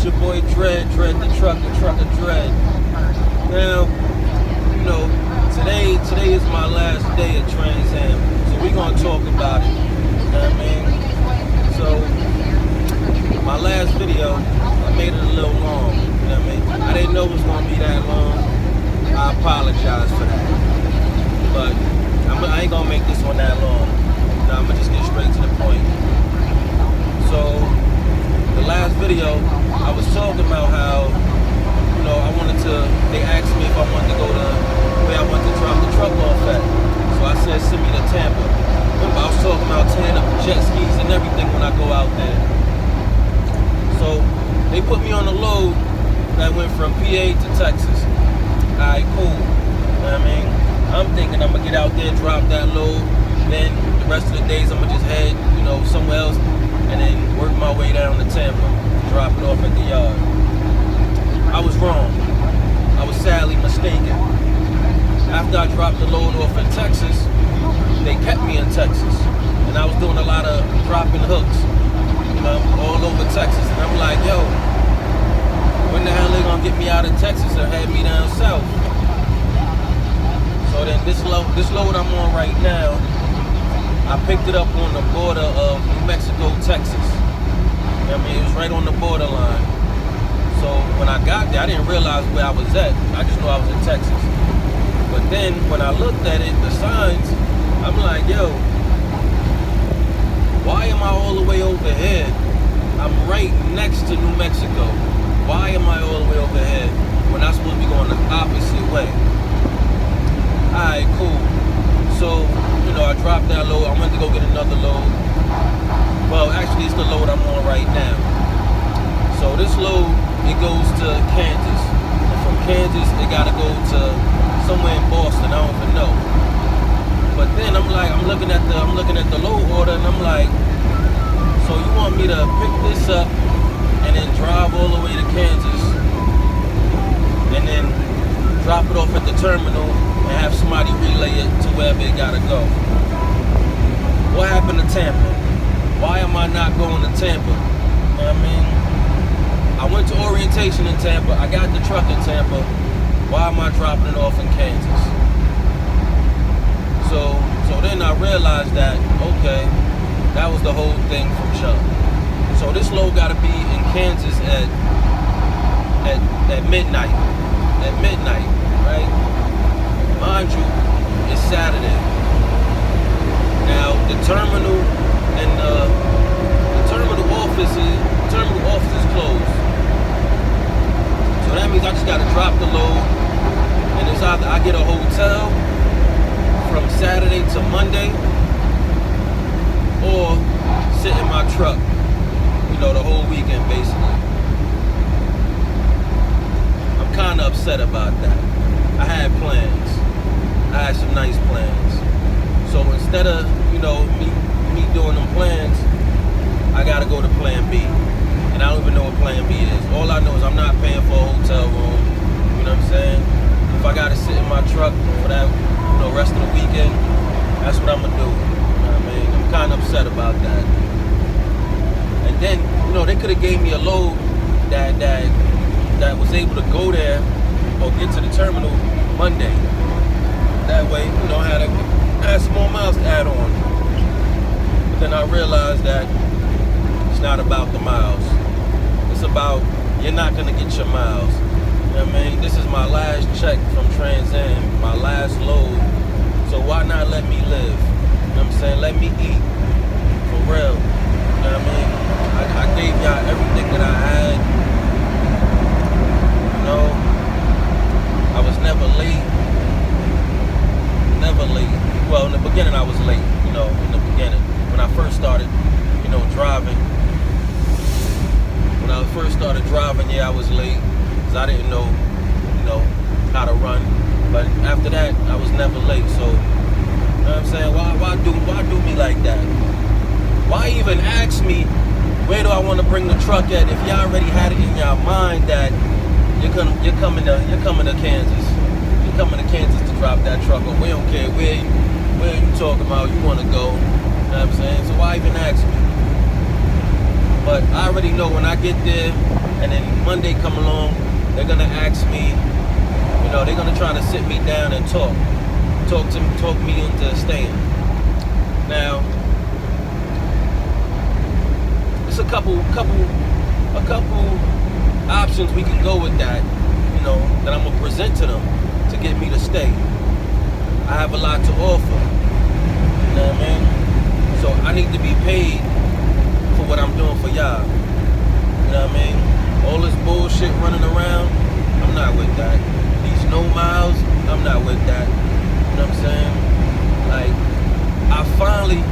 your boy Dread the trucker Dread. Now, today is my last day at Transam, so we gonna talk about it. You know what I mean? So, my last video, I made it a little long. You know what I mean? I didn't know it was gonna be that long. I apologize for that, but I ain't gonna make this one that long. I'm gonna just get straight to the point. So, the last video, I was talking about how, they asked me if I wanted to go to where I wanted to drop the truck off at. So I said, send me to Tampa. Remember, I was talking about tearing up jet skis and everything when I go out there. So, they put me on a load that went from PA to Texas. Alright, cool. You know what I mean? I'm thinking I'm gonna get out there, drop that load, then the rest of the days I'm gonna just head, somewhere else, and then work my way down to Tampa, drop it off at the yard. I was wrong. I was sadly mistaken. After I dropped the load off in Texas, they kept me in Texas, and I was doing a lot of dropping hooks, all over Texas, and I'm like, yo, when the hell they gonna get me out of Texas and head me down south? So then this load I'm on right now, I picked it up on the border of New Mexico, Texas. I mean, it was right on the borderline. So when I got there, I didn't realize where I was at. I just knew I was in Texas. But then when I looked at it, the signs, I'm like, yo, why am I all the way over here? I'm right next to New Mexico. Why am I all the way over here when I'm supposed to be going the opposite way? Alright, cool. So, I dropped that load. I went to go get another load. Well, actually, it's the load I'm on right now. So this load, it goes to Kansas. And from Kansas, it gotta go to somewhere in Boston. I don't even know. But then I'm looking at the load order, and I'm like, so you want me to pick this up and then drive all the way to Kansas, and then drop it off at the terminal and have somebody relay it to wherever it gotta go? What happened to Tampa? Why am I not going to Tampa? You know what I mean? I went to orientation in Tampa. I got the truck in Tampa. Why am I dropping it off in Kansas? So then I realized that, okay, that was the whole thing from jump. So this load gotta be in Kansas at midnight. At midnight, right? Mind you, it's Saturday. Now the terminal and the terminal office is closed. So that means I just gotta drop the load, and it's either I get a hotel from Saturday to Monday, or sit in my truck, the whole weekend basically. I'm kind of upset about that. I had plans. I had some nice plans. So instead of, me doing them plans, I gotta go to plan B. And I don't even know what plan B is. All I know is I'm not paying for a hotel room. You know what I'm saying? If I gotta sit in my truck for that, rest of the weekend, that's what I'm gonna do. You know what I mean? I'm kind of upset about that. And then, they could have gave me a load that was able to go there or get to the terminal Monday. That way, I had some more miles to add on. But then I realized that it's not about the miles. It's about, you're not gonna get your miles. You know what I mean? This is my last check from Transam, my last load. So why not let me live? You know what I'm saying? Let me eat. For real. You know what I mean? I gave y'all everything that I had. I was never late. Never late. Well, in the beginning I was late, in the beginning. When I first started, driving. When I first started driving, I was late. Because I didn't know, how to run. But after that, I was never late. So, you know what I'm saying? Why do me like that? Why even ask me, where do I want to bring the truck at, if y'all already had it in your mind that you're coming to Kansas. You're coming to Kansas to drop that truck off. We don't care where you talking about you want to go. You know what I'm saying? So why even ask me? But I already know when I get there, and then Monday come along, they're gonna ask me, they're gonna try to sit me down and talk me into staying. Now, it's a couple options we can go with that, that I'm gonna present to them to get me to stay. I have a lot to offer, you know what I mean? So I need to be paid for what I'm doing for y'all, you know what I mean? All this bullshit running around, I'm not with that. These no miles, I'm not with that, you know what I'm saying? Like, I finally,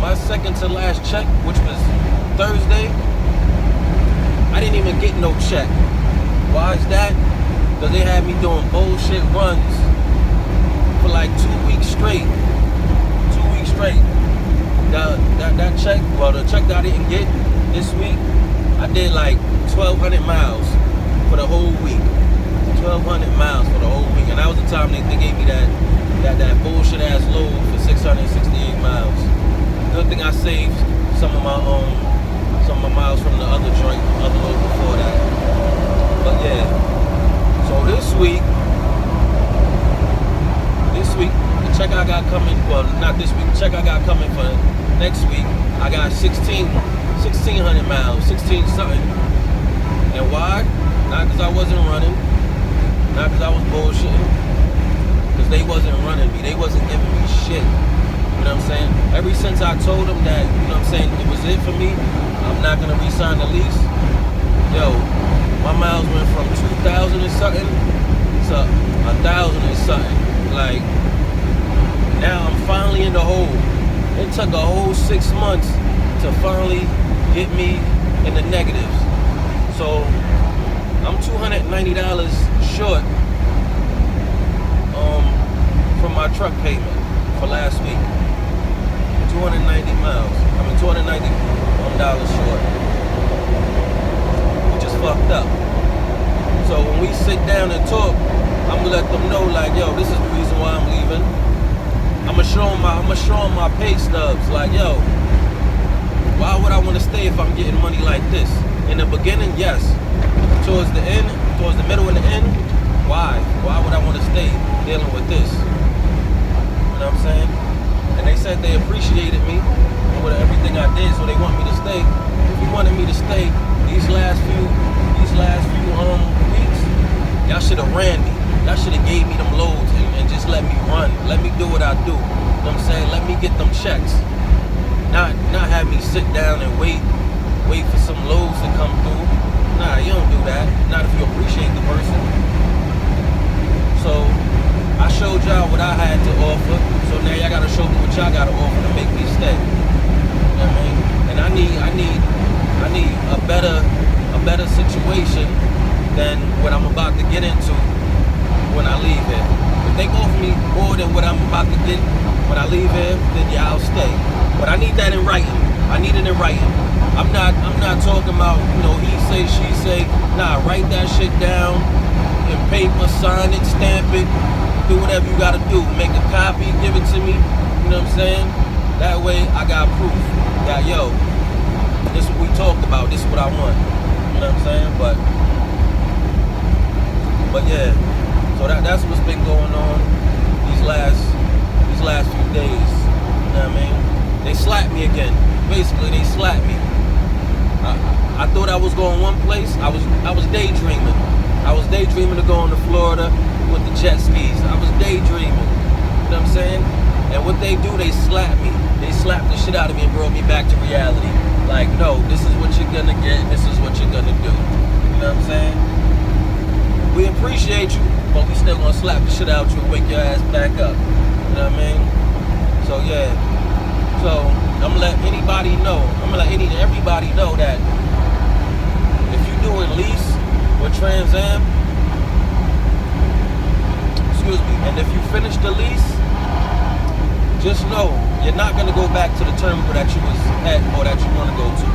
my second to last check, which was Thursday, I didn't even get no check. Why is that? Because they had me doing bullshit runs for like 2 weeks straight. 2 weeks straight. That check, the check that I didn't get this week, I did like 1,200 miles for the whole week. 1,200 miles for the whole week. And that was the time they gave me that bullshit ass load for 668 miles. Good thing I saved some of my miles from the other load before that. But yeah. So this week, the check I got coming, well, not this week, the check I got coming for next week, I got 1,600 miles, 16 something. And why? Not because I wasn't running, not because I was bullshitting, because they wasn't running me, they wasn't giving me shit. You know what I'm saying? Ever since I told them that, it was it for me, I'm not going to re-sign the lease, my miles went from 2,000 and something to 1,000 and something. Like, now I'm finally in the hole. It took a whole 6 months to finally get me in the negatives. So I'm $290 short from my truck payment for last week. 290 miles. I mean $290 short. Which is fucked up. So when we sit down and talk, I'm gonna let them know, like, this is the reason why I'm leaving. I'm gonna show them my pay stubs. Like, why would I want to stay if I'm getting money like this? In the beginning, yes. Towards the middle and the end, why? Why would I want to stay dealing with this? You know what I'm saying? And they said they appreciated me with everything I did, so they want me to stay. If you wanted me to stay these last few weeks, y'all should have ran me. Y'all should have gave me them loads and just let me run. Let me do what I do. You know what I'm saying? Let me get them checks. Not have me sit down and wait for some loads to come through. Nah, you don't do that. Not if you appreciate the person. So I showed y'all what I had to offer. So now y'all gotta show me what y'all gotta offer to make me stay. You know what I mean? And I need a better situation than what I'm about to get into when I leave here. If they offer me more than what I'm about to get when I leave here, then yeah, I'll stay. But I need that in writing. I need it in writing. I'm not talking about, he say, she say. Nah, write that shit down in paper, sign it, stamp it, do whatever you gotta do. Make a copy, give it to me. You know what I'm saying? That way I got proof that, this is what we talked about, this is what I want. You know what I'm saying? But yeah. So that's what's been going on these last few days. You know what I mean? They slapped me again. Basically, they slapped me. I thought I was going one place. I was daydreaming. I was daydreaming of going to Florida with the jet skis. I was daydreaming. You know what I'm saying? And what they do, they slap me. They slap the shit out of me and brought me back to reality. Like, no, this is what you're gonna get. This is what you're gonna do. You know what I'm saying? We appreciate you, but we still gonna slap the shit out you and wake your ass back up. You know what I mean? So yeah. So I'm gonna let everybody know that if you're doing lease with Transam, and if you finish the lease, just know you're not gonna go back to the terminal that you was at or that you wanna go to.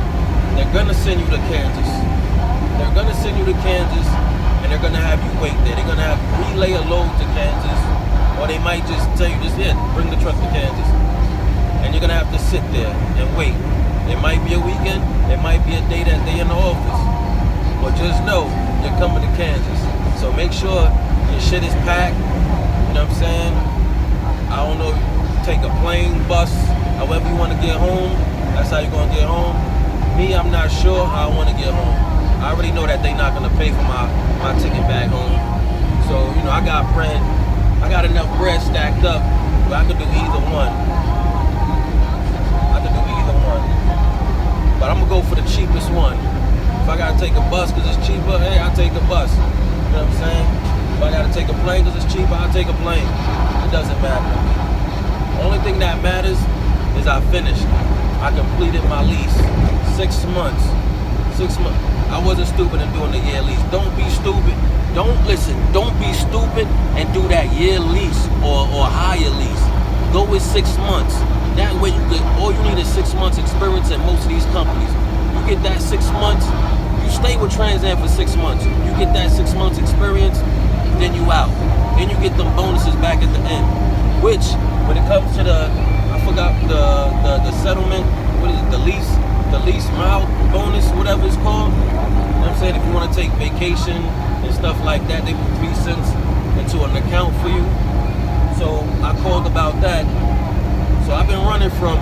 They're gonna send you to Kansas. And they're gonna have you wait there. They're gonna have relay a load to Kansas, or they might just tell you, bring the truck to Kansas. And you're gonna have to sit there and wait. It might be a weekend, it might be a day that they in the office. But just know, you're coming to Kansas. So make sure your shit is packed, you know what I'm saying? I don't know, take a plane, bus, however you want to get home, that's how you're going to get home. Me, I'm not sure how I want to get home. I already know that they're not going to pay for my ticket back home. So, you know, I got enough bread stacked up where I could do either one. But I'm going to go for the cheapest one. If I got to take a bus because it's cheaper, hey, I'll take a bus. You know what I'm saying? If I got to take a plane because it's cheaper, I'll take a plane. It doesn't matter to me. The only thing that matters is I finished. I completed my lease. 6 months. 6 months. I wasn't stupid in doing the year lease. Don't be stupid. Don't be stupid and do that year lease or higher lease. Go with 6 months. That way you get, all you need is 6 months experience in most of these companies. You get that 6 months, you stay with Transam for 6 months. You get that 6 months experience, then you out. Then you get them bonuses back at the end. Which, when it comes to I forgot the settlement, what is it, the lease mile bonus, whatever it's called. You know what I'm saying? If you want to take vacation and stuff like that, they put 3 cents into an account for you. So I called about that. So I've been running from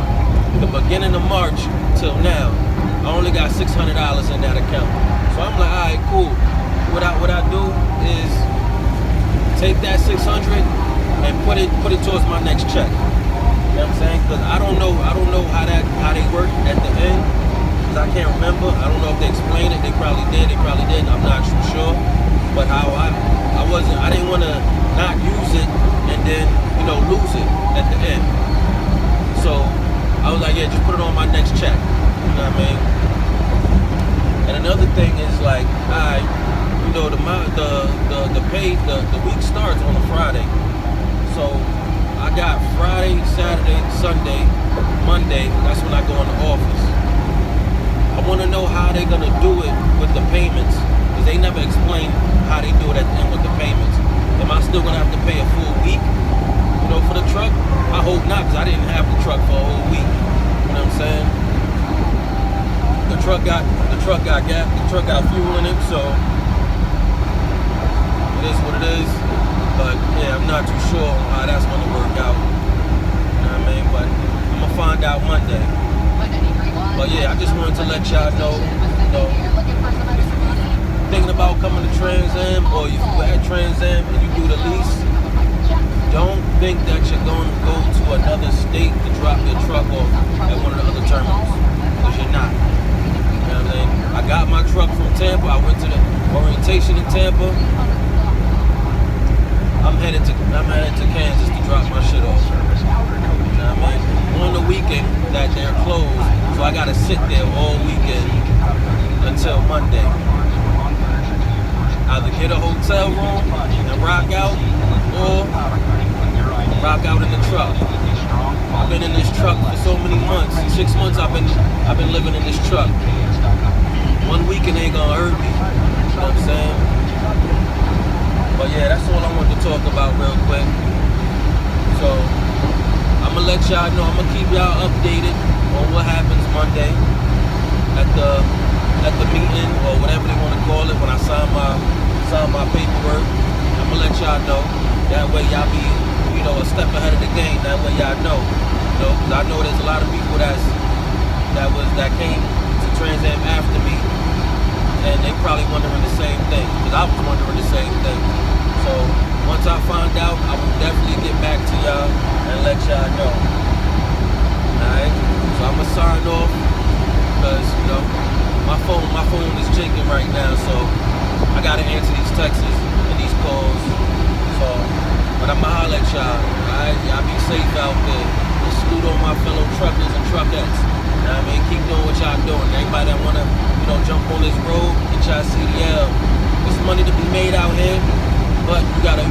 the beginning of March till now. I only got $600 in that account. So I'm like, all right, cool. What I do is take that 600 and put it towards my next check. You know what I'm saying? Because I don't know how they work at the end. Because I can't remember. I don't know if they explained it. They probably did. I'm not too sure. But how I didn't want to not use it and then, you know, lose it at the end. So I was like, yeah, just put it on my next check. You know what I mean? And another thing is like, you know, the week starts on a Friday. So I got Friday, Saturday, Sunday, Monday. That's when I go in the office. I want to know how they're gonna do it with the payments, because they never explain how they do it at the end with the payments. Am I still gonna have to pay a full week? You know, for the truck? I hope not, because I didn't have the truck for a whole week. You know what I'm saying? The truck got gas, the truck got fuel in it, so it is what it is. But yeah, I'm not too sure on how that's gonna work out. You know what I mean? But I'm gonna find out Monday. But yeah, I just wanted to let y'all know, you know, if you're thinking about coming to Transam, or if you're at Transam and you do the lease, don't think that you're going to go to another state to drop your truck off at one of the other terminals, because you're not. You know what I mean? I got my truck from Tampa. I went to the orientation in Tampa. I'm headed to Kansas to drop my shit off. You know what I mean? On the weekend that they're closed, so I gotta sit there all weekend until Monday. Either get a hotel room and rock out, or rock out in the truck. I've been in this truck for so many months. 6 months I've been living in this truck. 1 weekend ain't gonna hurt me. You know what I'm saying? But yeah, that's all I wanted to talk about real quick. So I'm gonna let y'all know. I'm gonna keep y'all updated on what happens Monday at the meeting, or whatever they want to call it, when I sign my paperwork. I'm gonna let y'all know. That way y'all be, you know, a step ahead of the game. That way y'all know. You know, because I know there's a lot of people that came to Transam after me, and they probably wondering the same thing, because I was wondering the same thing. So once I find out, I will definitely get back to y'all and let y'all know. Alright? So I'm gonna sign off, because, you know, my phone is jingling right now, so I gotta answer these texts and these calls. So, but I'ma holler at y'all. Alright? Y'all be safe out there. And salute all my fellow truckers and truckettes. You know what I mean? Keep doing what y'all doing. Everybody that wanna, you know, jump on this road, get y'all CDL. There's money to be made out here, but you gotta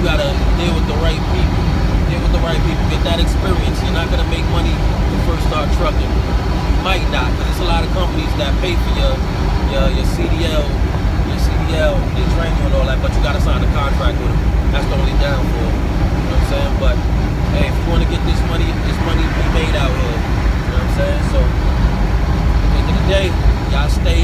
deal with the right people. Deal with the right people. Get that experience. You're not gonna make money when you first start trucking. You might not, because there's a lot of companies that pay for your CDL, they train you and all that, but you gotta sign a contract with them. That's the only downfall. You know what I'm saying? But hey, if you wanna get this money to be made out here. You know what I'm saying? So day. Y'all stay